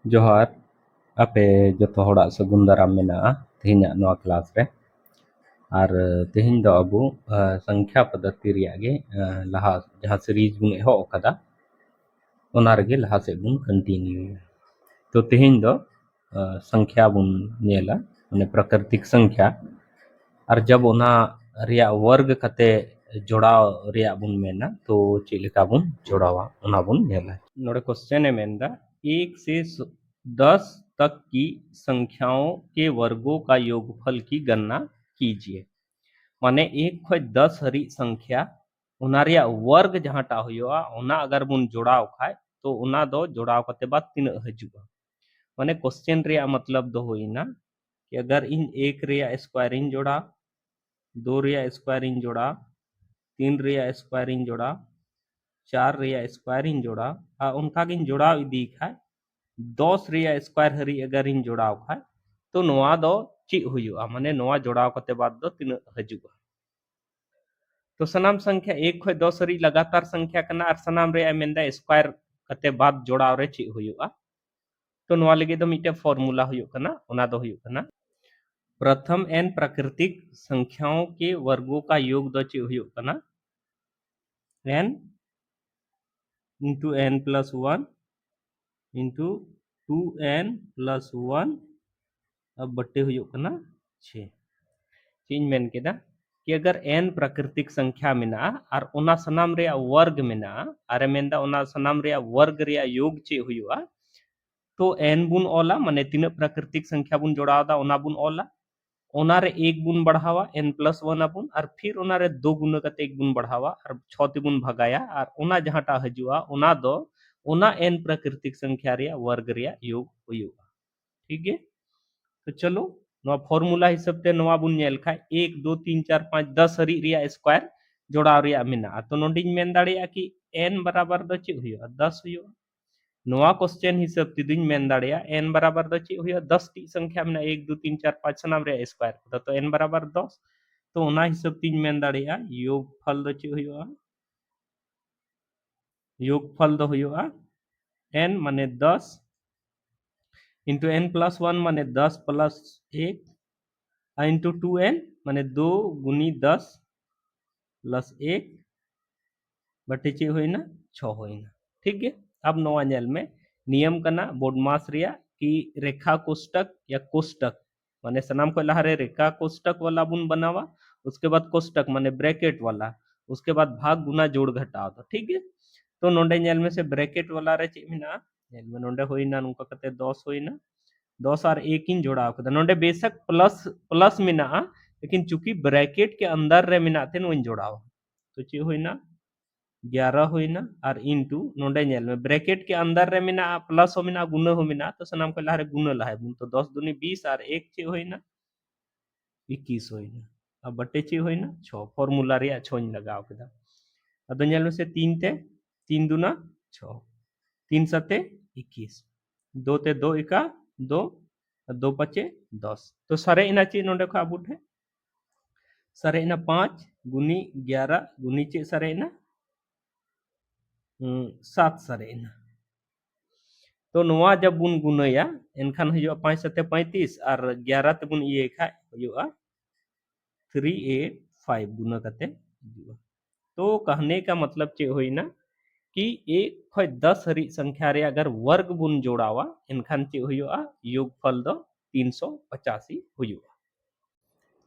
जोहार आपे जो हड़ा सगुन दाराम मेना तेहना नवा क्लास रे और तेहन दो अबु संख्या पद्धति रिया गे लहा जहाँ सीरीज बुन एहो ओकदा ओना रेगे लहा से बुन कंटिन्यू तो तेहन दो संख्या बुन नेला माने प्राकृतिक संख्या और जब ओना रिया वर्ग कते जोड़ाव रिया बुन मेना तो चिलिका बुन जोड़ावा ओना बुन नेला नोड़े क्वेश्चन है मेनदा 1 से 10 तक की संख्याओं के वर्गों का योगफल की गणना कीजिए माने 1 खय 10 हरी संख्या ओना रिया वर्ग जहांटा हुआ ओना अगर बुन जोड़ाव खाय तो ओना दो जोड़ाव कते बाद तीन हजुआ माने क्वेश्चन रिया मतलब दो होइना कि अगर इन 1 रिया स्क्वायर इन जोड़ा 2 रिया स्क्वायर इन जोड़ा 3 रिया स्क्वायर इन जोड़ा 4 रिया स्क्वायर इन जोड़ा उनका गिन जोड़ाव इदी खाय 10 रिया स्क्वायर हरी अगर इन जोड़ाव खाय तो नोआ दो ची हुआ माने नोआ जोड़ाव कते बाद दो तीन हजुआ तो सनाम संख्या 1 खय 10 हरी लगातार संख्या कना और सनाम रे मेंदा स्क्वायर कते बाद जोड़ाव रे ची हुआ तो नोआ लगे दो मिटे फार्मूला हुआ कना ओना दो हुआ कना प्रथम n प्राकृतिक संख्याओं के वर्गों का योग दो ची हुआ कना n into n plus 1 into 2n plus 1 अब बट्टे हुआ कना 6 चीज मेन केदा कि अगर n प्राकृतिक संख्या मेना और ओना सनाम रे वर्ग मेना और मेनदा ओना सनाम रे वर्ग रे योग चे हुआ तो n बुन ओला माने तीन प्राकृतिक संख्या बुन जोड़ावदा ओना बुन ओला ओना रे एक बुन बढ़ावा n plus 1 अबुन और फिर ओना रे दो गुना कते एक बुन बढ़ावा और 6 ते बुन भगाया और ओना जहांटा हजुआ ओना दो ओना n प्राकृतिक संख्या रे वर्ग रे योग हुआ ठीक है तो चलो नवा फॉर्मूला हिसाब ते नवा बुन नेल खाय 1 2 3 4 5 10 हरी रिया स्क्वायर जोड़ाव रिया मेना तो नोंडिन मेन दाड़िया कि n बराबर दो चे हुआ 10 हुआ नवा क्वेश्चन हिसाब ते दुन मेन दाड़िया n बराबर दो चे हुआ 10 टी संख्या मेना 1 2 3 4 5 सनाम रे स्क्वायर तो n बराबर 10 तो ओना हिसाब तीन मेन दाड़िया योगफल दो चे हुआ योगफल दो हुआ n माने 10 इंटू n प्लस 1 माने 10 प्लस 1 इंटू 2n माने 2 गुनी 10 प्लस 1 बटे चे होइना 6 होइना ठीक है अब नवा नेल में नियम कना बोडमास रिया कि रेखा कोष्टक या कोष्टक माने सनाम को लहरे रेखा कोष्टक वाला बुन बनावा उसके बाद कोष्टक माने ब्रैकेट वाला उसके बाद भाग गुना जोड़ घटाव तो ठीक है तो नोंडे नेल में से ब्रैकेट वाला रे चे मिना नेल में नोंडे होइना नुका कते 10 होइना 10 और 1 इन जोड़ाव कदा नोंडे बेशक प्लस प्लस मिना लेकिन चूंकि ब्रैकेट के अंदर रे मिना थे नो इन जोड़ाव तो चे होइना 11 होइना और इंटू नोंडे नेल में ब्रैकेट के अंदर रे मिना प्लस हो मिना गुना हो मिना तो सनाम को लहरे गुना लहे तो 10 दूनी 20 और 1 चे होइना 21 होइना अब बटे चे होइना 6 फार्मूला रे 6 इन लगाव केदा अब नेल में से 3 ते 3 दूना 6 3 सते 21 2 ते 2 इका 2 2 पचे 10 तो सारे इना चे नोंडे को आबुट है सारे इना 5 गुनी 11 गुनी चे सारे इना 7 सारे इना तो नोआ जब बुन गुनया एनखान हुआ 5 सते 35 और 11 ते बुन ये खा हुआ 385 गुना कते हुआ तो कहने का मतलब चे होइना कि 1 खय 10 हरी संख्या रे अगर वर्ग बुन जोड़ावा एनखान चे हुआ योगफल दो 385 हुआ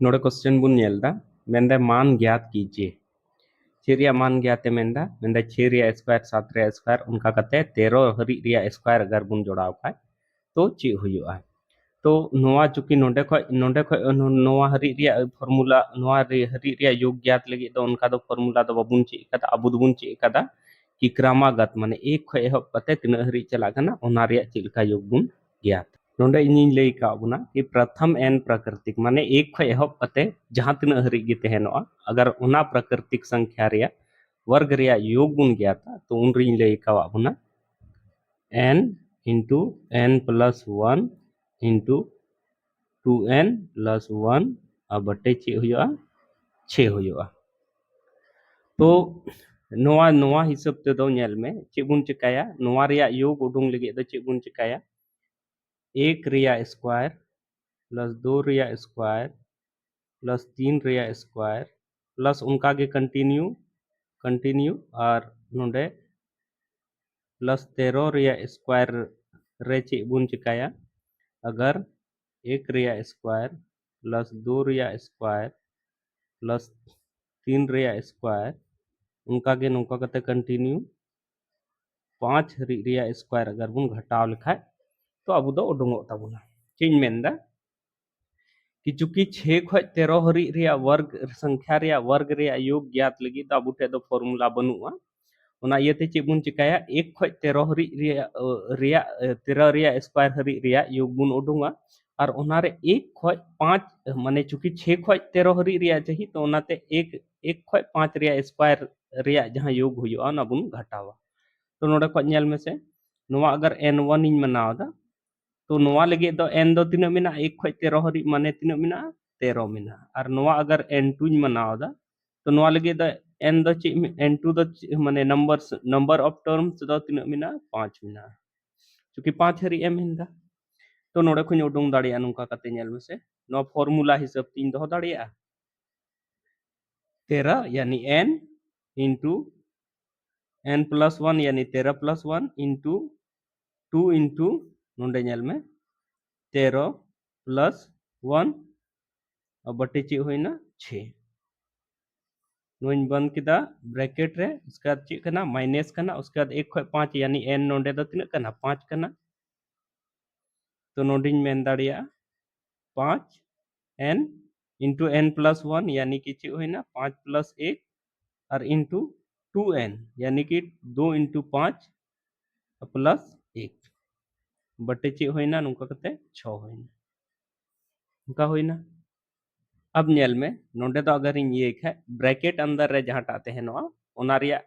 नोड़े क्वेश्चन बुन नेलदा मेंदे मान ज्ञात कीजिए 6 रिया मान ज्ञात मेंदा मेंदा 6 रिया स्क्वायर 7 रिया स्क्वायर उनका कते 13 हरी रिया स्क्वायर अगर बुन जोड़ाव खाय तो चे हुआ तो नोआ चुकी नोंडे खय नोआ हरी रिया फार्मूला नोआ हरी रिया योग ज्ञात लगी तो उनका दो फार्मूला दो बाबुन चे कदा अबु दुबुन चे कदा कि क्रमागत माने 1 खय एहब कते तिना हरी चला कना ओना रिया चिलका योग बुन ज्ञात नोंडे इनिन लई का बुना कि प्रथम n प्राकृतिक माने 1 खय एहब कते जहां तिना हरी गे तहनोआ अगर ओना प्राकृतिक संख्या रिया वर्ग रिया योग बुन ज्ञाता तो उन रिन लई का बुना n into n plus 1 into 2n plus 1 अब बटे चे हुआ 6 हुआ तो नोआ नोआ हिसाब ते दो नेल में चे बुन चिकाया नोआ रिया योग उडुंग लगे दो चे बुन चिकाया 1 रिया स्क्वायर प्लस 2 रिया स्क्वायर प्लस 3 रिया स्क्वायर प्लस उनका के कंटिन्यू कंटिन्यू और नोडे प्लस 13 रिया स्क्वायर रे चे बुन चिकाया अगर 1 रिया स्क्वायर प्लस 2 रिया स्क्वायर प्लस 3 रिया स्क्वायर उनका के नौका कते कंटिन्यू 5 रिया स्क्वायर अगर बुन घटाव लिखाय तो अब दो उडुंगो ताबुना चेंज मेंदा कि चूंकि 6 खय 13 हरी रिया वर्ग संख्या रिया वर्ग रिया योग ज्ञात लगी तो अब उठे दो फॉर्मूला बनुआ ओना इयते चे बुन चिकाया 1 खय 13 हरी रिया 13 रिया स्क्वायर हरी रिया योग बुन उडुंगा और ओनारे 1 खय 5 माने चूंकि 6 खय 13 हरी रिया चाहिए तो ओनाते 1 1 खय 5 रिया स्क्वायर रिया जहां योग हुआ ना बुन घटावा तो नोडे खय नेल में से नोवा अगर n1 इन मनावदा तो नोवा लगे दो n दो तीना मिना 1 खय 13 हरी माने तीना मिना 13 मिना और नोवा अगर n2 इन मनावदा तो नोवा लगे दो n दो चे n2 दो माने नंबर ऑफ टर्म्स दो तीना मिना 5 मिना क्योंकि 5 हरी m हिंदा तो नोडे खुन उडुंग दाड़िया नुका कते नेल में से नो फॉर्मूला हिसाब तीन दो दाड़िया 13 यानी n इंटू n प्लस 1 यानी 13 प्लस 1 इंटू 2 इंटू नोडे नेल में 13 प्लस 1 और बटे चे होइना 6 नोइन बंद किदा ब्रैकेट रे उसके बाद चे कना माइनस कना उसके बाद 1 खय 5 यानी n नोडे दो तिना कना 5 कना तो नोडिन मेन दाड़िया 5 n इंटू n प्लस 1 यानी कि चे होइना 5 प्लस 1 और इंटू 2n यानी कि 2 इंटू 5 प्लस 1 बटे चे होइना नुका कते 6 होइना नुका होइना अब नेल में नोडे तो अगर इन ये है ब्रैकेट अंदर रे जहां टाते हैं नोआ ओना रिया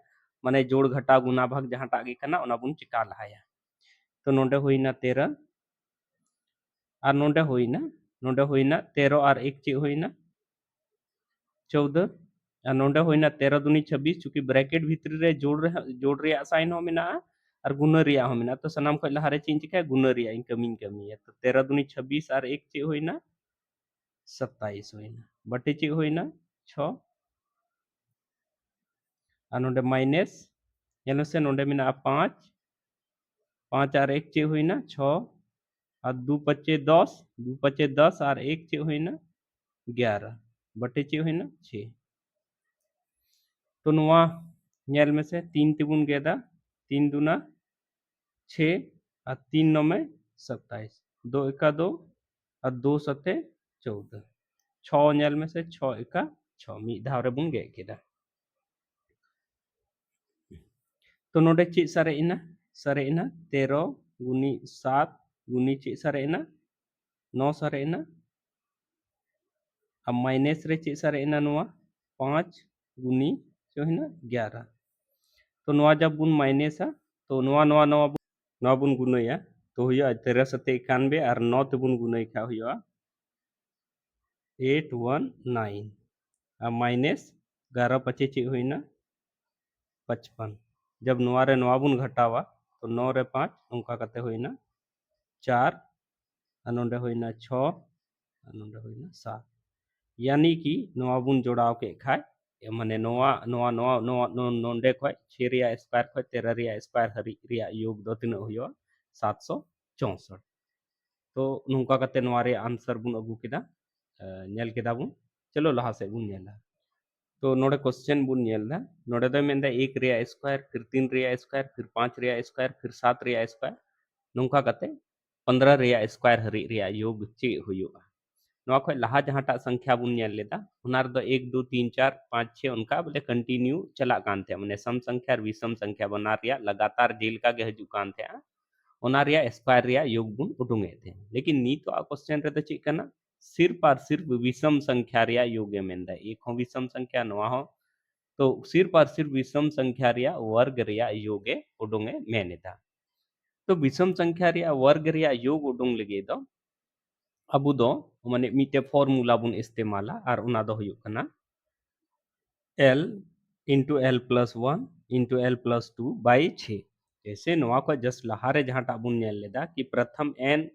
माने जोड़ घटा गुना भाग जहां टागे कना ओना बुन चिका लहाया तो नोडे होइना 13 और नोडे होइना 13 और 1 चे होइना 14 और नोडे होइना 13 दुनी 26 चूंकि ब्रैकेट भीतर रे जोड़ रिया साइन हो मिना और गुना रिया हो मिना तो सनाम खय लहारे चेंज चिका गुना रिया इनकमिंग कमी है तो 13 दुनी 26 और 1 चे होइना 27 होइना बटे चे होइना 6 और नोडे माइनस यानी से नोडे मिना 5 5 और 1 चे होइना 6 और 2 पच्चे 10 2 पच्चे 10 और 1 चे होइना 11 बटे चे होइना 6 तो नोआ नेल में से 3 तिबुन गेदा 3 दुना 6 और 3 नौ में 27 2 एका 2 और 2 सते 14 6 नेल में से 6 एका 6 मी धाव रे बुन गे केदा तो नोडे चे सारे इना 13 गुनी 7 गुनी चे सारे इना 9 सारे इना अब माइनस रे चे सारे इना नोआ 5 गुनी जो है ना 11 तो नोआ जब बुन माइनस तो नोआ बुन गुनया तो हुआ 13 सते 91 और 9 ते बुन गुनय खा हुआ 819 अब माइनस 11 पचे चे हुईना 55 जब नोआ रे नोआ बुन घटावा तो 9 रे 5 उनका कते हुईना 4 और नोडे हुईना 6 और नोडे हुईना 7 यानी कि नोआ बुन जोड़ाव के खाय माने नोआ नोआ नोआ नोआ नोंडे खय 6 रिया स्क्वायर खय 13 रिया स्क्वायर हरी रिया योग दो तीन हुआ 764 तो नुका कते नोआ रे आंसर बुन अगू केदा नेल केदा बुन चलो लहा से बुन नेला तो नोडे क्वेश्चन बुन नेला नोडे दो मेंदा 1 रिया स्क्वायर फिर 3 रिया स्क्वायर फिर 5 रिया स्क्वायर फिर 7 रिया स्क्वायर नुका कते 15 रिया स्क्वायर हरी रिया योग चे हुआ नोआ खय लहा जहाटा संख्या बुन नेल लेदा उनार दो 1 2 3 4 5 6 उनका बोले कंटिन्यू चला कान थे माने सम संख्या और विषम संख्या बना रिया लगातार जेलका के हजू कान थे ओना रिया स्क्वायर रिया योग बुन उडुंगे थे लेकिन नी तो क्वेश्चन रे तो चे कना सिर्फ और सिर्फ विषम संख्या रिया योगे मेंदा एक हो विषम संख्या नोआ हो तो सिर्फ और सिर्फ विषम संख्या रिया वर्ग रिया योगे उडुंगे मेनेदा तो विषम संख्या रिया वर्ग रिया योग उडुंग लगे दो अबू दो माने मिटे फॉर्मूला बुन इस्तेमाला और उना दो हुयुग कना l into l plus 1 into l plus 2 by 6 जैसे नोआ को जस्ट लहारे जहां टाबुन नेल लेदा कि प्रथम n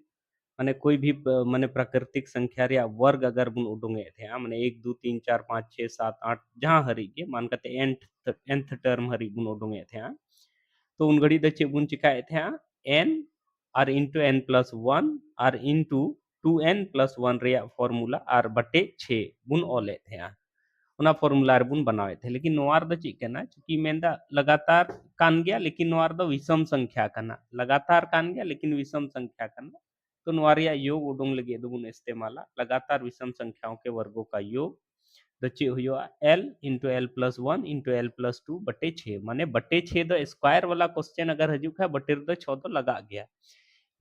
माने कोई भी माने प्राकृतिक संख्या रे वर्ग अगर बुन उडुंगे थे माने 1 2 3 4 5 6 7 8 जहां हरी के मान कते nth टर्म हरी बुन उडुंगे थे तो उन घड़ी द चे बुन चिकाए थे n are into n plus 1 are into 2n plus 1 रे फॉर्मूला आर बटे 6 बुन ओले थे उना फॉर्मूला रे बुन बनावे थे लेकिन नोआर द ची कना चूंकि मेंदा लगातार कान गया लेकिन नोआर द विषम संख्या कना लगातार कान गया लेकिन विषम संख्या कना तो नोआर या योग उडुंग लगे दुबुन इस्तेमाला लगातार विषम संख्याओं के वर्गों का योग द चे हुआ L into L plus 1 into L plus 2 बटे 6 माने बटे 6 द स्क्वायर वाला क्वेश्चन अगर हजु खा बटे द 6 तो लगा गया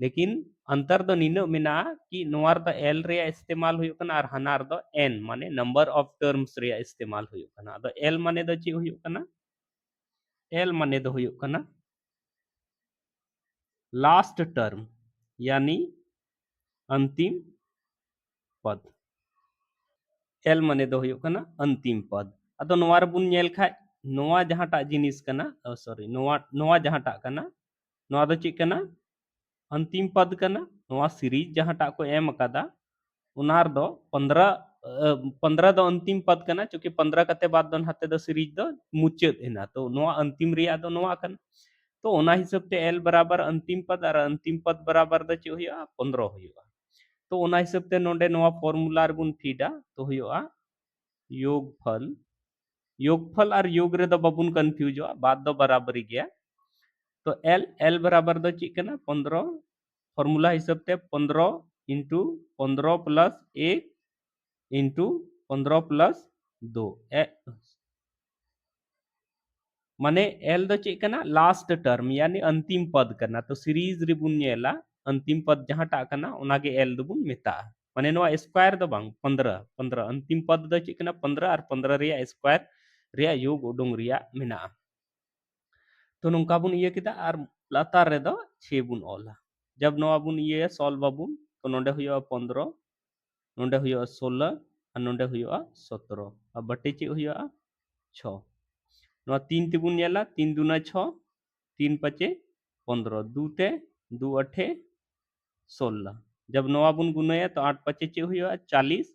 लेकिन अंतर द नीनो मिना कि नोआर द एल रे इस्तेमाल हुयो कना और हनार द एन माने नंबर ऑफ टर्म्स रे इस्तेमाल हुयो कना द एल माने द ची हुयो कना एल माने द हुयो कना लास्ट टर्म यानी अंतिम पद एल माने दो हुयो कना अंतिम पद अदो नोआ रे बुन नेल खाय नोआ जहाटा जिनिस कना सॉरी नोआ नोआ जहाटा कना नोआ दो ची कना अंतिम पद कना नोआ सीरीज जहाटा को एम कदा उनार दो 15 15 दो अंतिम पद कना चूंकि 15 कते बाद दो हाते दो सीरीज दो मुचाद एना तो नोआ अंतिम रिया दो नोआ कना तो ओना हिसाब ते एल बराबर अंतिम पद और अंतिम पद बराबर द ची हुयो 15 हुयो तो ओना हिसाब ते नोंडे नोआ फॉर्मूला रे बुन फीडा तो हुयो योगफल योगफल और योग रे दो बाबुन कंफ्यूज हो बात दो बराबरी गया तो एल एल बराबर दो ची कना 15 फॉर्मूला हिसाब ते 15 इंटू 15 प्लस 1 इंटू 15 प्लस 2 माने एल दो ची कना लास्ट टर्म यानी अंतिम पद करना तो सीरीज रे बुन नेला अंतिम पद जहां टा कना ओनागे एल दो बुन मेता माने नो स्क्वायर दो बांग 15 15 अंतिम पद दो ची कना 15 और 15 रिया स्क्वायर रिया योग उडुंग रिया मिना तो नोंका बुन ये किदा और लातार रे दो 6 बुन ओला जब नोआ बुन ये सॉल्व अबुन तो नोंडे हुयो 15 नोंडे हुयो 16 और नोंडे हुयो 17 अब बटे ची हुयो 6 नोआ 3 तिबुन नेला 3 दूना 6 3 पचे 15 दू ते 2 अठे 16 जब नोआ बुन गुनाया तो 8 पचे ची हुयो 40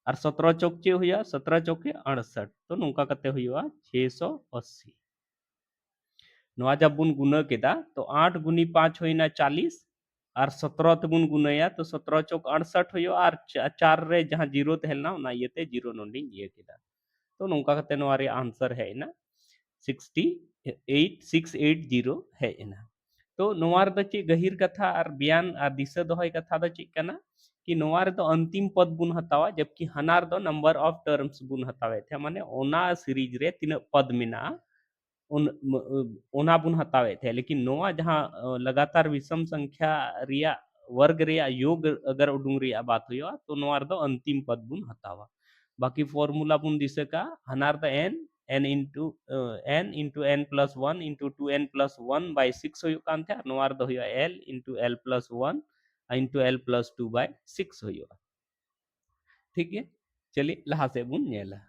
और 17 चौक ची हुयो 17 चौके 68 तो नोंका कते हुयो 680 नोआ जब बुन गुना केदा तो 8 गुनी 5 होइना 40 और 17 ते बुन गुनाया तो 17 चौक 68 हुयो और 4 रे जहां जीरो तहलना ना येते जीरो नोंडी ये केदा तो नोंका कते नोआ रे आंसर है ना 68 680 है ना तो नोआ रे ची गहिर कथा और बयान और दिशा दोहय कथा द ची कना कि नोआ रे तो अंतिम पद बुन हतावा जबकि हनार दो नंबर ऑफ टर्म्स बुन हतावे थे माने ओना सीरीज रे तीन पद मिना उन ओना बुन हतावे थे लेकिन नोआ जहां लगातार विषम संख्या रिया वर्ग रिया योग अगर उडुंग रिया बात हुआ तो नोआ दो अंतिम पद बुन हतावा बाकी फॉर्मूला बुन दिसे का हनार द n plus 1 into 2n plus 1 by 6 हुयो कान थे नोआ दो हुयो l into l plus 1 into l plus 2 by 6 हुयो ठीक है चलिए लहा से बुन नेला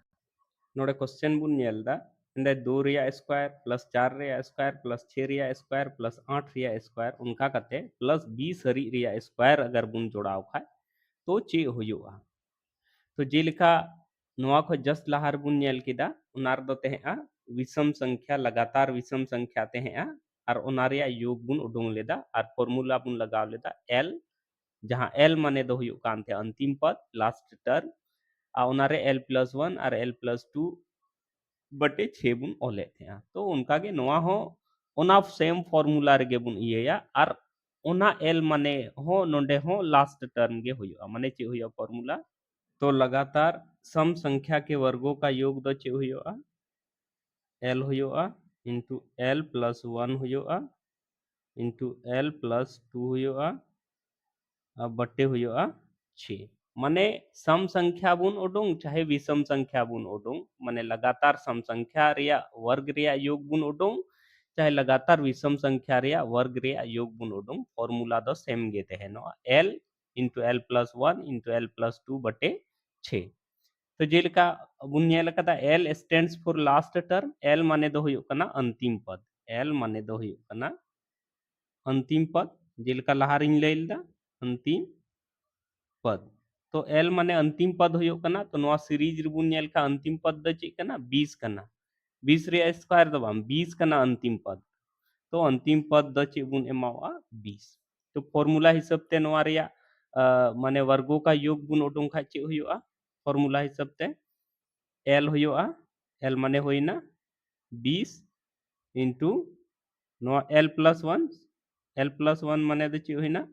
नोड़े क्वेश्चन बुन नेलदा इंदे 2 रिया स्क्वायर प्लस 4 रिया स्क्वायर प्लस 6 रिया स्क्वायर प्लस 8 रिया स्क्वायर उनका कते प्लस 20 हरी रिया स्क्वायर अगर बुन जोड़ाव खाए तो चे हुयुआ तो जेलिका नोआ को जस्ट लहार बुन नेल किदा उनार दो तेहा विषम संख्या लगातार विषम संख्या तेहा और उनारिया योग बुन उडुंग लेदा और फॉर्मूला बुन लगाव लेदा एल जहां एल माने दो हुयुक कान थे अंतिम पद लास्ट टर्म आ उनारे एल प्लस 1 और एल प्लस 2 बटे 6 बुन ओले थे तो उनका के नोआ हो ओना सेम फॉर्मूला रे बुन इया और ओना एल माने हो नोंडे हो लास्ट टर्म गे हुयो माने चे हुयो फॉर्मूला तो लगातार सम संख्या के वर्गों का योग दो चे हुयो एल हुयो इंटू एल प्लस 1 हुयो इंटू एल प्लस 2 हुयो बट्टे हुयो 6 माने सम संख्या बुन उडुंग चाहे विषम संख्या बुन उडुंग माने लगातार सम संख्या रिया वर्ग रिया योग बुन उडुंग चाहे लगातार विषम संख्या रिया वर्ग रिया योग बुन उडुंग फॉर्मूला दो सेम गे तहनो L into L plus 1 into L plus 2 बटे 6 तो जेलका बुन नेल कदा L stands for last term L माने दो हुयो कना अंतिम पद एल माने दो हुयो कना अंतिम पद जेलका लहारिन लेलदा अंतिम पद तो एल माने अंतिम पद होयो कना तो नवा सीरीज रे बुन नेल का अंतिम पद द चे कना 20 कना 20 रे स्क्वायर दो बाम 20 कना अंतिम पद तो अंतिम पद द चे बुन एमावा 20 तो फॉर्मूला हिसाब ते नवा रिया माने वर्गों का योग बुन उडुंग खा चे होयोआ फॉर्मूला हिसाब ते एल होयोआ एल माने होइना 20 इंटू नवा एल प्लस 1 माने द चे होइना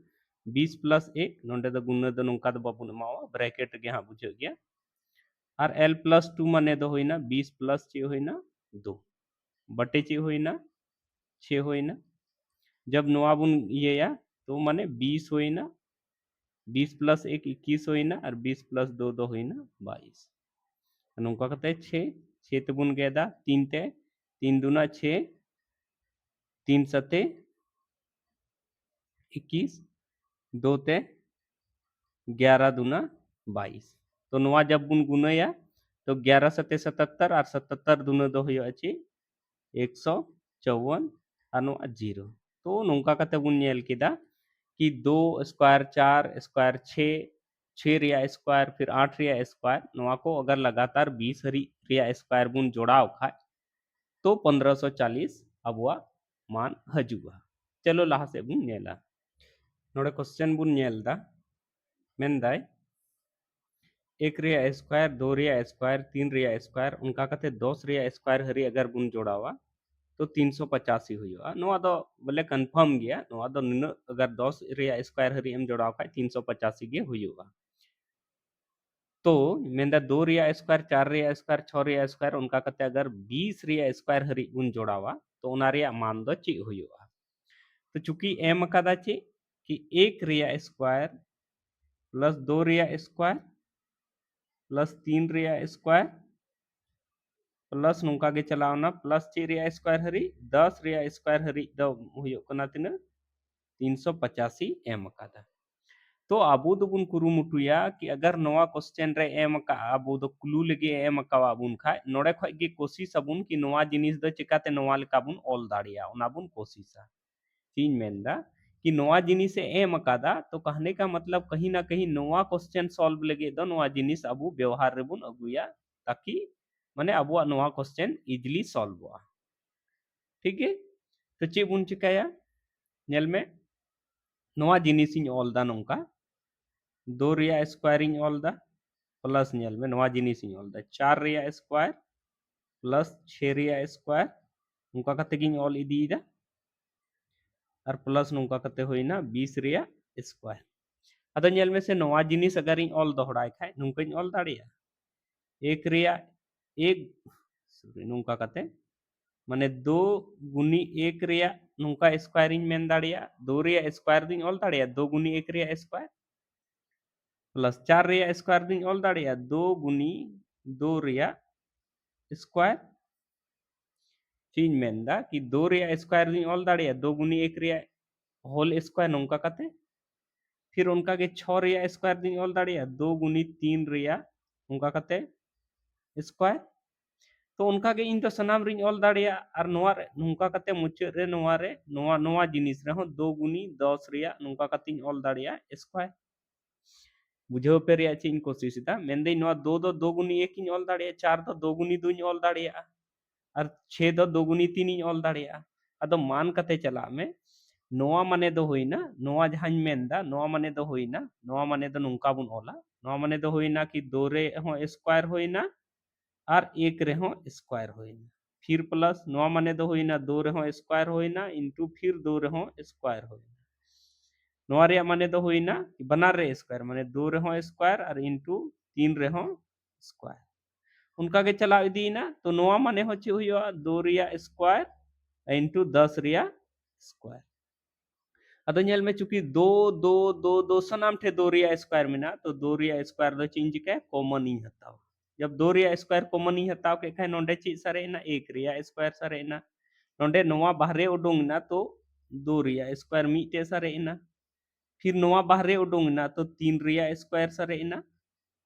20 प्लस 1 नोंडे द गुणा द नोंका द बाबुन एमावा ब्रैकेट गे हां बुझे गया और एल प्लस 2 माने द होइना 20 प्लस चे होइना 2 बटे चे होइना 6 होइना जब नवा बुन ये या तो माने 20 होइना 20 प्लस 1 21 होइना और 20 प्लस 2 दो होइना 22 नोंका कते 6 ते बुन गेदा 3 ते 3 दूना 6 3 सते 21 2 ते 11 दूना 22 तो नवा जब बुन गुनाया तो 11 सते 77 और 77 दूना दो होयो अछि 154 और नवा 0 तो नोंका कते बुन नेल केदा कि 2 स्क्वायर 4 स्क्वायर 6 रिया स्क्वायर फिर 8 रिया स्क्वायर नवा को अगर लगातार 20 रिया स्क्वायर बुन जोड़ाव खाए तो 1540 अबुआ मान हजुआ चलो लहा से बुन नेला नोडे क्वेश्चन बुन नेलदा मेनदाय 1 रिया स्क्वायर 2 रिया स्क्वायर 3 रिया स्क्वायर उनका कते 10 रिया स्क्वायर हरी अगर बुन जोड़ावा तो 385 हुआ नवा दो बोले कंफर्म गया नवा दो अगर 10 रिया स्क्वायर हरी एम जोड़ाव खाए 385 गे हुआ तो मेंदा 2 रिया स्क्वायर 4 रिया स्क्वायर 6 रिया स्क्वायर उनका कते अगर 20 रिया स्क्वायर हरी बुन जोड़ावा तो उना रिया मान दो ची हुआ तो चूंकि एम कदा ची कि 1 रिया स्क्वायर प्लस 2 रिया स्क्वायर प्लस 3 रिया स्क्वायर प्लस नोंका गे चलावना प्लस ची रिया स्क्वायर हरी 10 रिया स्क्वायर हरी दो हुयो कना तिना 385 एम कदा तो आबू दो बुन कुरुमुटुया कि अगर नवा क्वेश्चन रे एम का आबू दो क्लू लगे एम का बुन खाय नोडे खय गे कोशिश अबुन कि नवा जिनिस दो चिकाते नवा लेका बुन ऑल दाड़िया उना बुन कोशिशा चीज मेनदा कि नवा जिनिस एम कादा तो कहने का मतलब कहीं ना कहीं नवा क्वेश्चन सॉल्व लगे दो नवा जिनिस अबू व्यवहार रे बुन अगुया ताकि माने अबुआ नवा क्वेश्चन इजीली सॉल्व हुआ ठीक है तो चे बुन चिकाया नेल में नवा जिनिस इन ऑल दा नोंका 2 रिया स्क्वायर इन ऑल दा प्लस नेल में नवा जिनिस इन ऑल दा 4 रिया स्क्वायर प्लस 6 रिया स्क्वायर उनका कते गिन ऑल इदी दा और प्लस नोंका कते होइना 20 रिया स्क्वायर अदा नेल में से नवा जिनिस अगर इन ऑल दोहराय खाय नोंका इन ऑल दाड़िया एक रिया एक नोंका कते माने 2 गुनी 1 रिया नोंका स्क्वायर इन मेन दाड़िया 2 रिया स्क्वायर दिन ऑल दाड़िया 2 गुनी 1 रिया स्क्वायर प्लस 4 रिया स्क्वायर दिन ऑल दाड़िया 2 गुनी 2 रिया स्क्वायर चीज मेनदा कि 2 रिया स्क्वायर दिन ऑल दाड़िया 2 गुनी 1 रिया होल स्क्वायर नोंका कते फिर उनका के 6 रिया स्क्वायर दिन ऑल दाड़िया 2 गुनी 3 रिया उनका कते स्क्वायर तो उनका के इन तो सनाम रिंग ऑल दाड़िया और नोआ नुका कते मुचे रे नोआ नोआ जिनिस रे हो 2 गुनी 10 रिया नुका कते ऑल दाड़िया स्क्वायर बुझो पे रिया चिन कोशिश दा मेंदे नोआ 2 गुनी 1 इन ऑल दाड़िया 4 2 गुनी 2 इन ऑल दाड़िया और 6 2 गुनी 3 इन ऑल दाड़िया अदो मान कते चला में नोआ माने दो होइना नोआ जहां मेंदा नोआ माने दो होइना नोआ माने दो नुका बुन ओला नोआ माने दो होइना कि 2 रे हो स्क्वायर होइना और 1 रे हो स्क्वायर होइना फिर प्लस नोआ माने दो होइना 2 रे हो स्क्वायर होइना इनटू फिर 2 रे हो स्क्वायर होइना नोआ रे माने दो होइना बनार रे स्क्वायर माने 2 रे हो स्क्वायर और इनटू 3 रे हो स्क्वायर उनका के चला इदीना तो नोआ माने हो चे हुआ 2 रिया स्क्वायर इनटू 10 रिया स्क्वायर अदो नेल में चूंकि 2 2 2 2 सनाम ठे 2 रिया स्क्वायर में ना तो 2 रिया स्क्वायर दो चेंज के कॉमन ही हताओ जब 2 रिया स्क्वायर कॉमन ही हताओ के खाय नोंडे ची सरेना 1 रिया स्क्वायर सरेना नोंडे नोआ बाहरे उडुंग ना तो 2 रिया स्क्वायर मीटे सरेना फिर नोआ बाहरे उडुंग ना तो 3 रिया स्क्वायर सरेना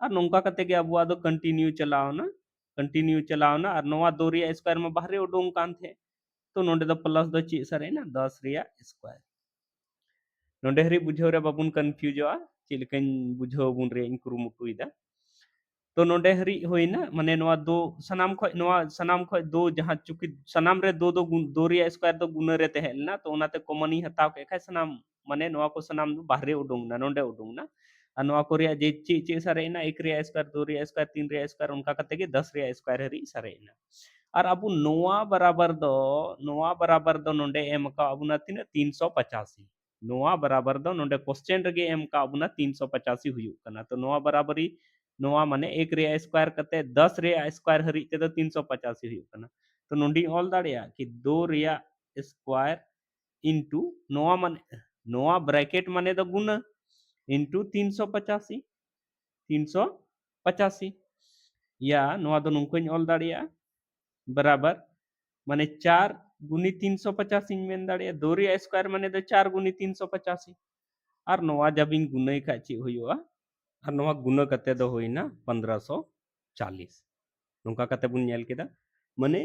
और नोंका कते के अबुआ दो कंटिन्यू चलाओ ना और नोआ 2 रिया स्क्वायर में बाहरे उडुंग कान थे तो नोंडे दो प्लस दो ची सरेना 10 रिया स्क्वायर नोंडे हरी बुझाव रे बाबुन कन्फ्यूजोआ चेक लेकान बुझाव बुन रे इन कुरुमुटुइदा तो नोंडे हरी होइना माने नोआ दो सनाम खय दो जहां चूंकि सनाम रे दो दो दो रिया स्क्वायर दो गुना रे तहेलना तो ओनाते कॉमन ही हताव के खाय सनाम माने नोआ को सनाम दो बाहरे उडुंगना नोंडे उडुंगना और नोआ को रिया जे चे सारेना एक रिया स्क्वायर दो रिया स्क्वायर तीन रिया स्क्वायर उनका कते के 10 रिया स्क्वायर हरी सारेना और अब नोआ बराबर दो नोंडे एम का अबुना तिना 385 नोआ बराबर दो नोंडे क्वेश्चन रगे एम का अबुना 385 हुयु कना तो नोआ बराबरी नोआ माने एक रिया स्क्वायर कते 10 रिया स्क्वायर हरी ते तो 385 हुयु कना तो नोंडी ऑल दाड़िया कि 2 रिया स्क्वायर इनटू नोआ माने नोआ ब्रैकेट माने दो गुना इनटू 385 या नोआ दो नुंकोኝ ऑल दाड़िया बराबर माने 4 गुनी 385 इन मेन दाड़िया 2 रिया स्क्वायर माने दो 4 गुनी 385 और नोआ जब इन गुनाई खा ची हुयुआ और नोआ गुना कते दो होइना 1540 नोंका कते बुन नेल केदा माने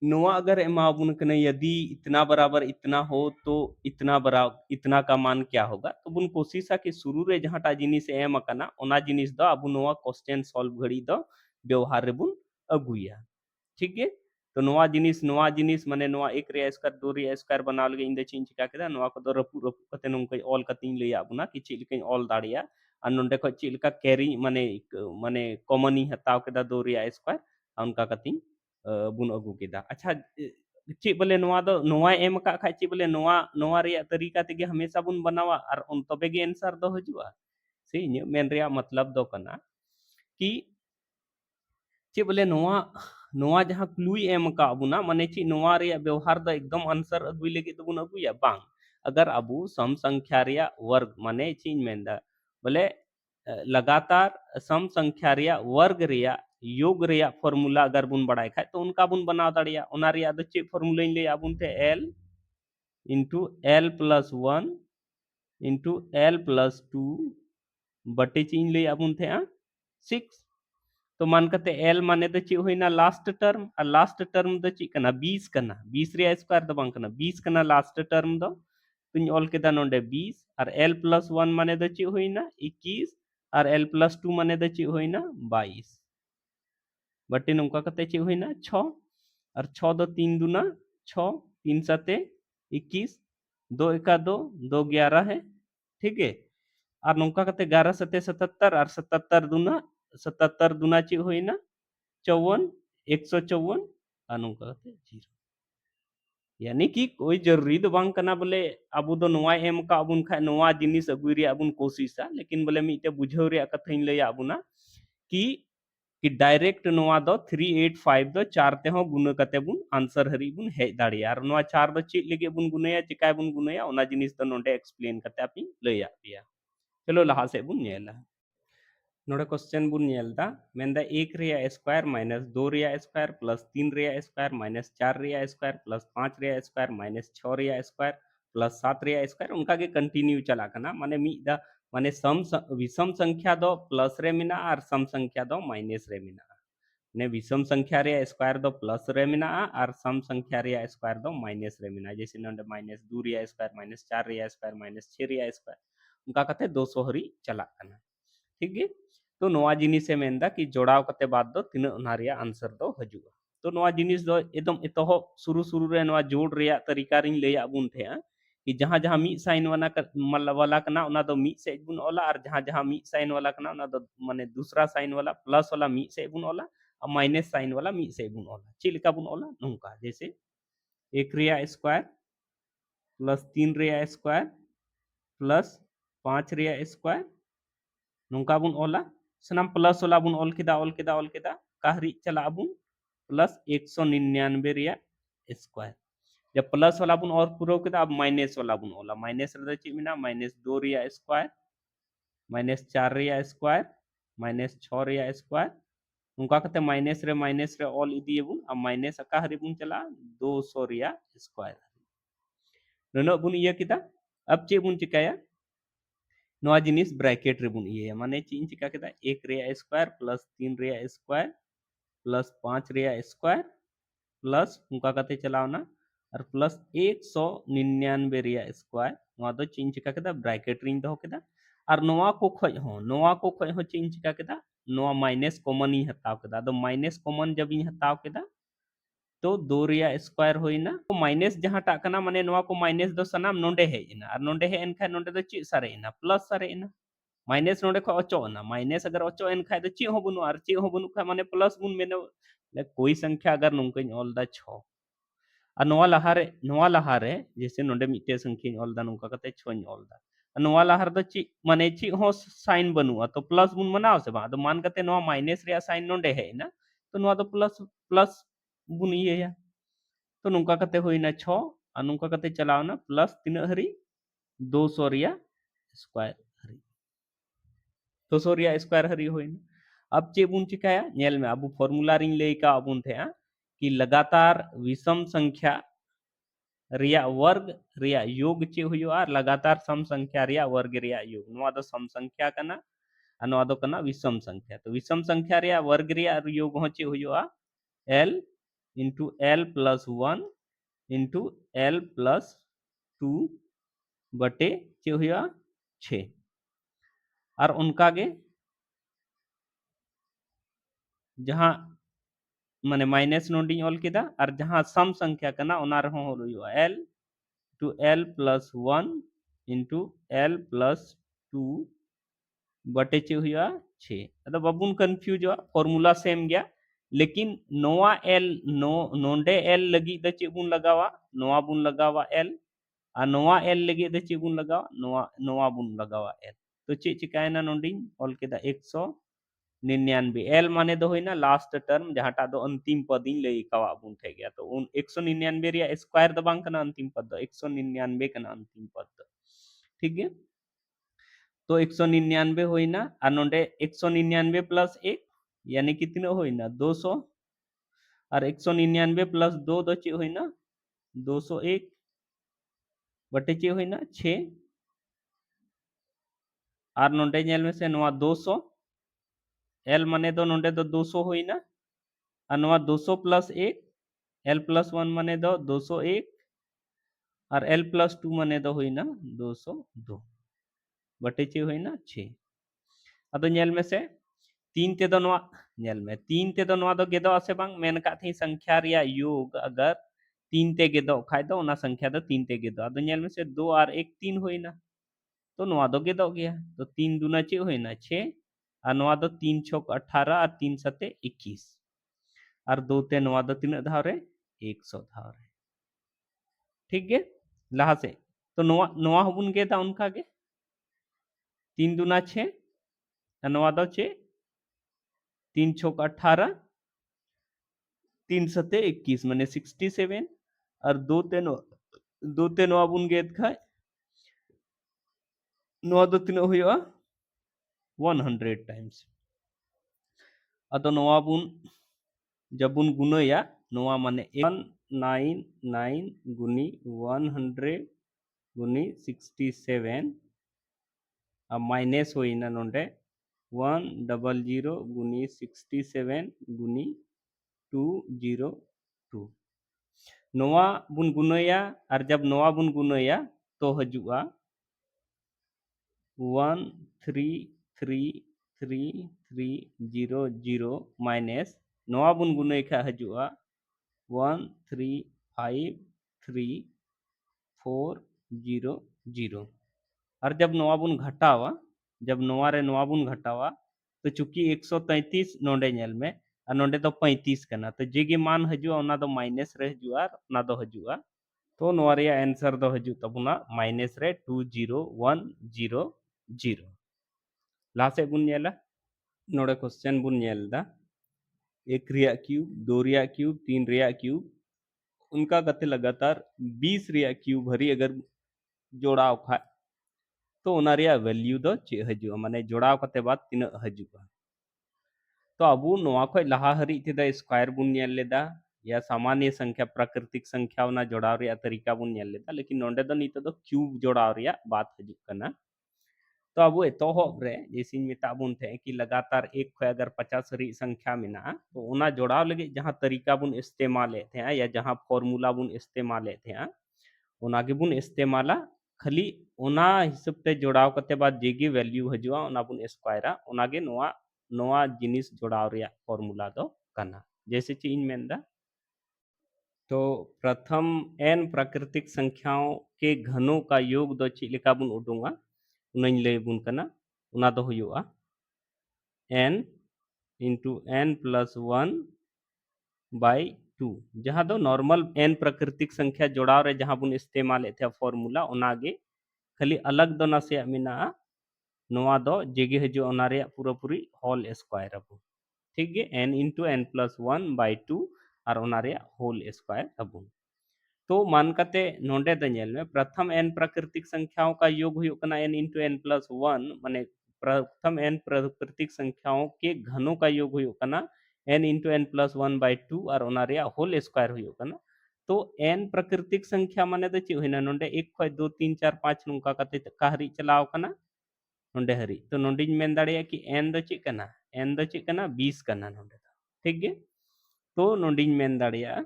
नोआ अगर एमाबुन कने यदि इतना बराबर इतना हो तो इतना का मान क्या होगा तो बुन कोशिशा कि शुरू रे जहाटा जिनिस एम कना ओना जिनिस दो अब नोआ क्वेश्चन सॉल्व घड़ी दो व्यवहार रे बुन अगुया ठीक है तो नोआ जिनिस माने नोआ एक रिया स्क्वायर दो रिया स्क्वायर बनाव लगे इन दे चिन चिका केदा नोआ को दो रपु रपु कते नोंका ऑल कतिन लैया बुना कि चेक लेकिन ऑल दाड़िया और नोंडे को चेक लेका कैरी माने माने कॉमन ही हताव केदा दो रिया स्क्वायर उनका कतिन बुन अगु केदा अच्छा चे बोले नोआ एम का खाय चे बोले नोआ रिया तरीका तेगे हमेशा बुन बनावा और उन तबे गे आंसर दो हजुआ से इन मेन रिया मतलब दो कना कि चे बोले नोआ जहां क्लूई एम का अबुना माने ची नोआ रिया व्यवहार द एकदम आंसर अगुई लगे तो बुन अगुया बांग अगर अबु सम संख्या रिया वर्ग माने चीज मेंदा बोले लगातार सम संख्या रिया वर्ग रिया योग रिया फार्मूला अगर बुन बड़ाई खाय तो उनका बुन बना दाड़िया ओना रिया द चे फार्मूला इन ले आबुन थे l into l plus 1 into l plus 2 बटे चीज ले आबुन थे 6 तो मान कते एल माने द ची होइना लास्ट टर्म और लास्ट टर्म द ची कना 20 कना 20 रे स्क्वायर द बांग कना 20 कना लास्ट टर्म दो तुम ऑल के दा नोंडे 20 और एल प्लस 1 माने द ची होइना 21 और एल प्लस 2 माने द ची होइना 22 बटे नोंका कते ची होइना 6 और 6 दो 3 दुना 6 3 सते 21 2 एका 2 2 11 है ठीक है और नोंका कते 11 सते 77 और 77 दुना ची होइना 54 154 और नोंका कते 0 यानी कि कोई जरूरी दो बांग कना बोले अबु दो नोआ एम का अबुन खा नोआ जिनिस अगुई रे अबुन कोशिशा लेकिन बोले मीटे बुझाव रे कथाइन लय अबुना कि डायरेक्ट नोआ दो 385 दो चार ते हो गुना कते बुन आंसर हरी बुन हे दाड़िया और नोआ चार दो ची लेगे बुन गुनया चिकाय बुन गुनया ओना जिनिस दो नोंडे एक्सप्लेन कते आपी लय पिया चलो लहा से बुन नेला नोड़े क्वेश्चन बुन नेलदा मेंदा एक रिया स्क्वायर माइनस दो रिया स्क्वायर प्लस तीन रिया स्क्वायर माइनस चार रिया स्क्वायर प्लस पांच रिया स्क्वायर माइनस छह रिया स्क्वायर प्लस सात रिया स्क्वायर उनका के कंटिन्यू चला कना माने मीदा माने विषम संख्या दो प्लस रे मिना और सम संख्या दो माइनस रे मिना ने विषम संख्या रे स्क्वायर दो प्लस रे मिना और सम संख्या रे स्क्वायर दो माइनस रे मिना जैसे नोंडे माइनस दो रिया स्क्वायर माइनस चार रिया स्क्वायर माइनस छह रिया स्क्वायर उनका कते 200 हरी चला कना ठीक है तो नोआ जिनिस ए मेंदा कि जोड़ाव कते बाद दो तीन ओना रिया आंसर दो हजुआ तो नोआ जिनिस दो एकदम एतहो शुरू शुरू रे नोआ जोड़ रिया तरीका रिन लेया बुन थे कि जहां जहां मी साइन वाला कना ओना दो मी से बुन ओला और जहां जहां मी साइन वाला कना ओना दो माने दूसरा साइन वाला प्लस वाला मी से बुन ओला और माइनस साइन वाला मी से बुन ओला चिलका बुन ओला नोंका जैसे एक रिया स्क्वायर प्लस तीन रिया स्क्वायर प्लस पांच रिया स्क्वायर नोंका बुन ओला सनाम प्लस वाला बुन ऑल केदा कहरी चला बुन प्लस 199 रिया स्क्वायर जब प्लस वाला बुन और पूरा केदा अब माइनस वाला बुन ओला माइनस रे ची मिना माइनस 2 रिया स्क्वायर माइनस 4 रिया स्क्वायर माइनस 6 रिया स्क्वायर उनका कहते माइनस रे ऑल इदी बुन अब माइनस का हरी बुन चला 200 रिया स्क्वायर ननो बुन ये केदा अब चे बुन चिकाया नोआ जिनिस ब्रैकेट रे बुन ये माने चीन चिका केदा एक रिया स्क्वायर प्लस तीन रिया स्क्वायर प्लस पांच रिया स्क्वायर प्लस उनका कते चलावना और प्लस 199 रिया स्क्वायर नोआ दो चेंज चिका केदा ब्रैकेट रिंग दो केदा और नोआ को खय हो चेंज चिका केदा नोआ माइनस कॉमन ही हटाव केदा तो माइनस कॉमन जब इन हटाव केदा तो 2 रिया स्क्वायर होइना तो माइनस जहां टा कना माने नोआ को माइनस दो सनाम नोंडे हेइना और नोंडे हे एनखा नोंडे दो ची सारेइना प्लस सारेइना माइनस नोंडे खो अचोना माइनस अगर अचो एनखा दो ची हो बनु और ची हो बनु खा माने प्लस बुन मेने कोई संख्या अगर नोंकन ऑल दा 6 और नोआ लहारे जैसे नोंडे मिटे संख्या ऑल दा नोंका कते 6 ऑल दा नोआ लहार दो ची माने ची हो साइन बनुआ तो प्लस बुन मनाओ से बा तो मान कते नोआ माइनस रिया साइन नोंडे हेइना तो नोआ तो प्लस प्लस बुन ये या तो नुका कते होइना 6 और नुका कते चलावना प्लस तीना हरी 200 रिया स्क्वायर हरी 200 रिया स्क्वायर हरी होइना अब चे बुन चिकाया नेल में अब फार्मूला रिंग ले का अबुन थे कि लगातार विषम संख्या रिया वर्ग रिया योग चे हुआ और लगातार सम संख्या रिया वर्ग रिया योग नोआ दो सम संख्या कना और नोआ दो कना विषम संख्या तो विषम संख्या रिया वर्ग रिया योग हो चे हुआ l into l plus 1 into L plus 2 बटे चे हुआ 6 और उनका गे जहां माने माइनस नोडी ऑल केदा और जहां सम संख्या कना ओना रहो हुआ L two L plus 1 into L plus 2 बटे चे हुआ 6 अदा बाबून कंफ्यूज हुआ फॉर्मूला सेम गया लेकिन नोआ एल नोंडे एल लगी द चे बुन लगावा नोआ बुन लगावा एल और नोआ एल लगी द चे बुन लगावा नोआ बुन लगावा एल तो चे चिकायना नोंडिन ऑल केदा 199 एल माने दो होइना लास्ट टर्म जहाटा दो अंतिम पद इन लई कावा बुन थे गया तो उन 199 रिया स्क्वायर द बांग कना अंतिम पद दो 199 कना अंतिम पद दो ठीक है तो 199 होइना और नोंडे 199 प्लस 1 यानी कितना होइना 200 और 199 प्लस 2 दो चे होइना 201 बटे चे होइना 6 और नोंडे नेल में से नोआ 200 एल माने दो नोंडे दो 200 होइना और नोआ 200 प्लस 1 एल प्लस 1 माने दो 201 और एल प्लस 2 माने दो होइना 202 बटे चे होइना 6 अदो नेल में से 3 ते दो नोआ नेल में 3 ते दो नोआ दो गेदो आसे बांग मेन का थी संख्या रिया योग अगर 3 ते गेदो खाय दो ना संख्या दो 3 ते गेदो अदो नेल में से 2 और 1 3 होइना तो नोआ दो गेदो गया तो 3 दूना चे होइना 6 और नोआ दो 3 छक 18 और 3 सते 21 और 2 ते नोआ दो तीन धाव रे 100 धाव रे ठीक है लहा से तो नोआ नोआ हबुन गेदा उनका के 3 दूना 6 और नोआ दो 6 3 छक 18 3 सते 21 माने 67 और 2 ते नोआ बुन गेद खाय नोआ दो तीन हुआ 100 टाइम्स अतो नोआ बुन जब बुन गुनया नोआ माने 199 गुनी 100 गुनी 67 अब माइनस होइना नोंडे 100 गुनी 67 गुनी 202 नोआ बुन गुनया और जब नोआ बुन गुनया तो हजुआ 1333300 माइनस नोआ बुन गुनय खा हजुआ 1353400 और जब नोआ बुन घटावा जब नोआ रे नोआ बुन घटावा तो चूंकि 133 नोंडे नेल में और नोंडे तो 35 कना तो जेगे मान हजुआ ओना दो माइनस रे हजुआ ओना दो हजुआ तो नोआ रे आंसर दो हजु तबुना माइनस रे 20100 लासे बुन नेला नोडे क्वेश्चन बुन नेलदा एक रिया क्यूब दो रिया क्यूब तीन रिया क्यूब उनका गते लगातार 20 रिया क्यूब हरी अगर जोड़ाव खा तो ओना रिया वैल्यू दो चे हजुआ माने जोड़ाव कते बाद तीना हजुआ तो अबू नोआ खय लहा हरी तेदा स्क्वायर बुन नेल लेदा या सामान्य संख्या प्राकृतिक संख्या ना जोड़ाव रिया तरीका बुन नेल लेदा लेकिन नोंडे दो नितो दो क्यूब जोड़ाव रिया बात हजु कना तो अब एतहब रे जैसे मेता बुन थे कि लगातार एक खय अगर 50 री संख्या मेना तो ओना जोड़ाव लगे जहां तरीका बुन इस्तेमाल थे या जहां फॉर्मूला बुन इस्तेमाल थे ओना गे बुन इस्तेमाला खाली ओना हिसाब ते जोड़ाव करते बाद जेगी वैल्यू हजुआ ओना बुन स्क्वायरा ओना गे नोआ नोआ जिनिस जोड़ाव रिया फॉर्मूला दो कना जैसे ची इन मेंदा तो प्रथम n प्राकृतिक संख्याओं के घनों का योग दो ची लेका बुन उडुंगा उनाइन लय बुन कना उना दो हुआ n into n plus 1 by 2 जहां दो नॉर्मल n प्राकृतिक संख्या जोड़ाव रे जहां बुन इस्तेमाल थे फॉर्मूला ओनागे खाली अलग दो नासे मेना नोआ दो जेगे हजो ओना रे पूरा पूरी होल स्क्वायर अब ठीक गे n into n plus 1 by 2 और ओना रे होल स्क्वायर अब तो मान कते नोंडे द नेल में प्रथम n प्राकृतिक संख्याओं का योग हुई कना n इंटू n प्लस 1 माने प्रथम n प्राकृतिक संख्याओं के घनों का योग हुई कना n into n plus 1 by 2 और ओना रे होल स्क्वायर हुई कना तो n प्राकृतिक संख्या माने द ची हुईना नोंडे 1 खय 2 3 4 5 नुका कते काहरी चलाव कना नोंडे हरी तो नोंडे मेन दाड़िया कि n द ची कना n द ची कना 20 कना नोंडे ठीक गे तो नोंडे मेन दाड़िया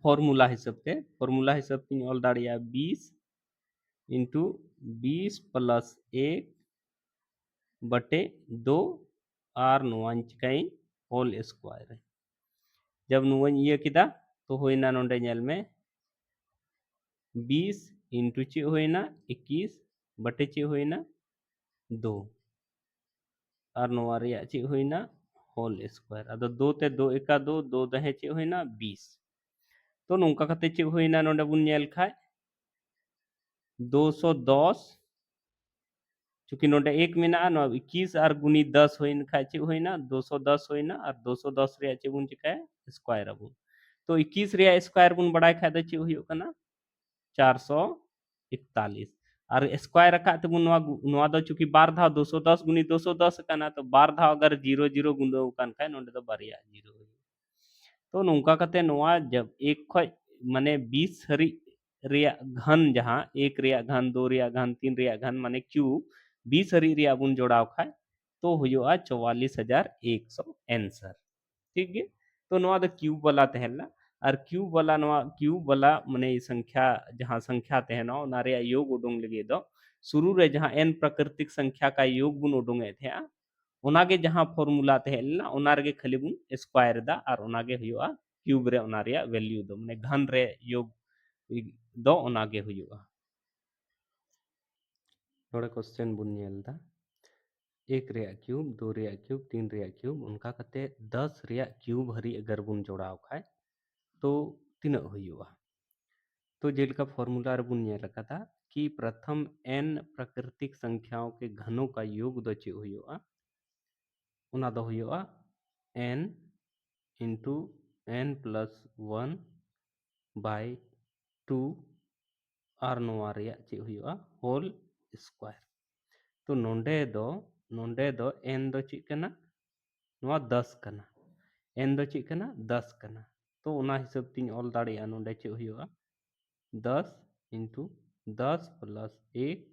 फॉर्मूला हिसाब तीन ऑल दाड़िया 20 इंटू 20 प्लस 1 बटे 2 और नुआन चिकाई होल स्क्वायर जब नुआन ये किदा तो होइना नोंडे नेल में 20 इंटू ची होइना 21 बटे ची होइना 2 और नुआ रिया ची होइना होल स्क्वायर अदो 2 ते 2 एका 2 2 दहे ची होइना 20 तो नोंका कते ची होइना नोंडे बुन नेल खाय 210 चूंकि नोंडे एक मेना 21 और गुनी 10 होइन खाय ची होइना 210 होइना और 210 रिया ची बुन चिकाय स्क्वायर अबुन तो 21 रिया स्क्वायर बुन बड़ाय खाय द ची हुयो कना 441 और स्क्वायर रखा तो बुन नोआ दो चूंकि बार धाव 210 गुनी 210 कना तो बार धाव अगर 0 0 गुनो कान खाय नोंडे दो बारिया 0 तो नोंका कते नोआ जब एक खय माने 20 हरी रिया घन जहां एक रिया घन दो रिया घन तीन रिया घन माने क्यूब 20 हरी रिया बुन जोड़ाव खाय तो हुआ 44,100 आंसर ठीक है तो नोआ द क्यूब वाला तहला और क्यूब वाला नोआ क्यूब वाला माने संख्या जहां संख्या तहना ओना रे योग उडुंग लगे दो शुरू रे जहां n प्राकृतिक संख्या का योग बुन उडुंगे थे ओनागे जहां फॉर्मूला तहलना ओना रे खाली बुन स्क्वायर दा और ओनागे हुआ क्यूब रे ओना रे वैल्यू दो माने घन रे योग दो ओनागे हुआ थोड़ा क्वेश्चन बुन नेल दा एक रिया क्यूब दो रिया क्यूब तीन रिया क्यूब उनका कते 10 रिया क्यूब हरी अगर बुन जोड़ाव खाय तो तीना हुआ तो जेलका फॉर्मूला रे बुन नेल कदा कि प्रथम n प्राकृतिक संख्याओं के घनों का योग दो चे हुआ उना दो हुआ n into n plus 1 by 2 और नोआ रे चे हुआ होल स्क्वायर तो नोंडे दो n दो ची कना नोआ 10 कना n दो ची कना 10 कना तो उना हिसाब तीन ऑल दाड़िया नोंडे चे हुआ 10 इंटू 10 प्लस 1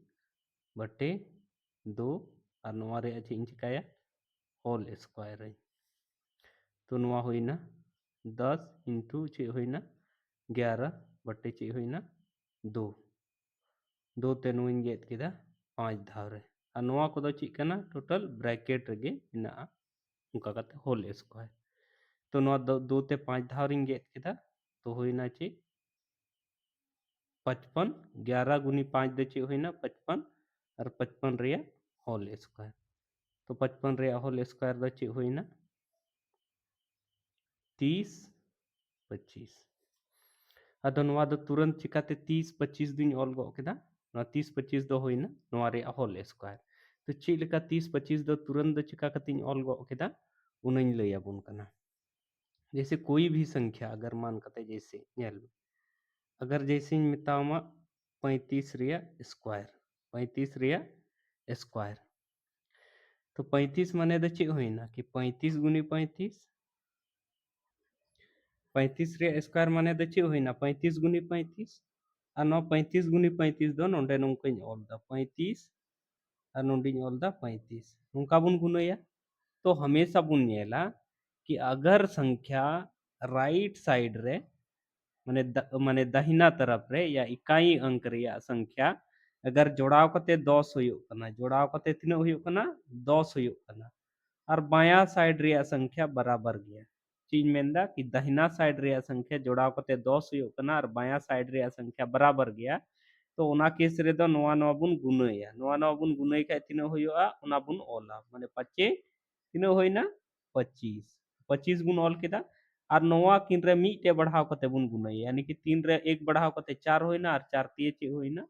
बटे 2 और नोआ रे चे चिकाया होल स्क्वायर तो नोआ होइना 10 इंटू चे होइना 11 बटे चे होइना 2 2 ते नुइन गेट किदा 5 धाव रे और नोआ को दो ची कना टोटल ब्रैकेट रेगे इना उनका कते होल स्क्वायर तो नोआ 2 ते 5 धाव रिंग गेट किदा तो होइना ची 55 11 गुनी 5 दे ची होइना 55 और 55 रिया होल स्क्वायर तो 55 रिया होल स्क्वायर दो ची होइना 30 25 अदो नोआ दो तुरंत चिकाते 30 25 दिन ऑल गो केदा नोआ 30 25 दो होइना नोआ रे होल स्क्वायर तो ची लेका 30 25 दो तुरंत दो चिका कतिन ऑल गो केदा उनइन लैया बुन कना जैसे कोई भी संख्या अगर मान कते जैसे नेल अगर जैसे मितामा 35 रिया स्क्वायर 35 रिया स्क्वायर तो 35 माने द चे होइना कि 35 गुनी 35 35 रे स्क्वायर माने द चे होइना 35 गुनी 35 और नो 35 गुनी 35 दो नोंडे नोंकइन ऑल द 35 और नोंडिंग ऑल द 35 नोंका बुन गुनाया तो हमेशा बुन नेला कि अगर संख्या राइट साइड रे माने दाहिना तरफ रे या इकाई अंक रिया संख्या अगर जोड़ाव कते 10 हुयुग कना जोड़ाव कते तिना हुयुग कना 10 हुयुग कना और बायां साइड रिया संख्या बराबर गया चीज मेंदा कि दाहिना साइड रिया संख्या जोड़ाव कते 10 हुयुग कना और बायां साइड रिया संख्या बराबर गया तो ओना केस रे दो नोवा नोवा बुन गुनाया नोवा नोवा बुन गुनाय का तिना हुयुगा ओना बुन ओला माने 5 तिना होइना 25 25 बुन ऑल केदा और नोवा किन रे मीटे बढ़ाव कते बुन गुनाया यानी कि 3 रे 1 बढ़ाव कते 4 होइना और 4 तिए चे होइना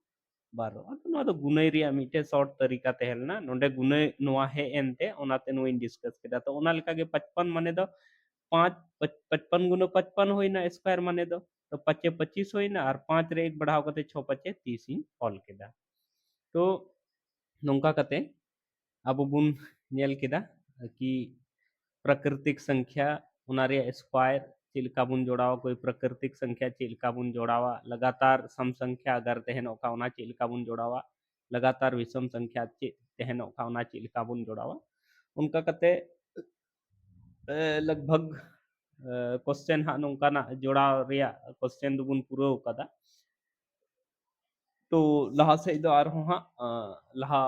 12 तो नोवा दो गुनाय रिया मीटे शॉर्ट तरीका तेहलना नोंडे गुनाय नोवा हे एनते ओनाते नोइन डिस्कस केदा तो ओना लेका गे 55 माने दो 5 55 गुना 55 होइना स्क्वायर माने दो तो 5 25 होइना और 5 रे 1 बढ़ाव कते 6 5 30 इन ऑल केदा तो नोंका कते अब बुन नेल केदा कि प्राकृतिक संख्या ओना रे स्क्वायर चिलका बुन जोड़ावा कोई प्राकृतिक संख्या चिलका बुन जोड़ावा लगातार सम संख्या अगर तहन ओका ओना चिलका बुन जोड़ावा लगातार विषम संख्या तहन ओका ओना चिलका बुन जोड़ावा उनका कते लगभग क्वेश्चन हा नोंका ना जोड़ाव रिया क्वेश्चन दुबुन पूरा कदा तो लहा से दो आर हाँ लहा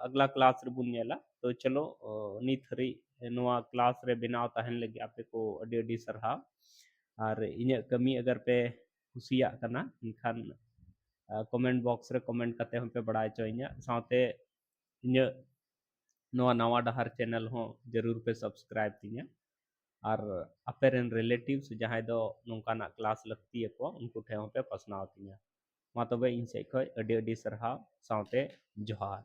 अगला क्लास रे बुन नेला तो चलो नित हरी नोआ क्लास रे बनाव तहन लगे आपे को अडी अडी सरहा और इन्हें कमी अगर पे कुसिया कना इनखान कमेंट बॉक्स रे कमेंट कते हम पे बड़ा चोइया साथे इन्हें नोआ नवा डहार चैनल हो जरूर पे सब्सक्राइब तिया और अपेरेन रिलेटिव्स जहाँ दो नोंका ना क्लास लगती है को उनको ठे पे पसनाव तिया मा तबे इन से खय अडी अडी सरहा साथे जोहार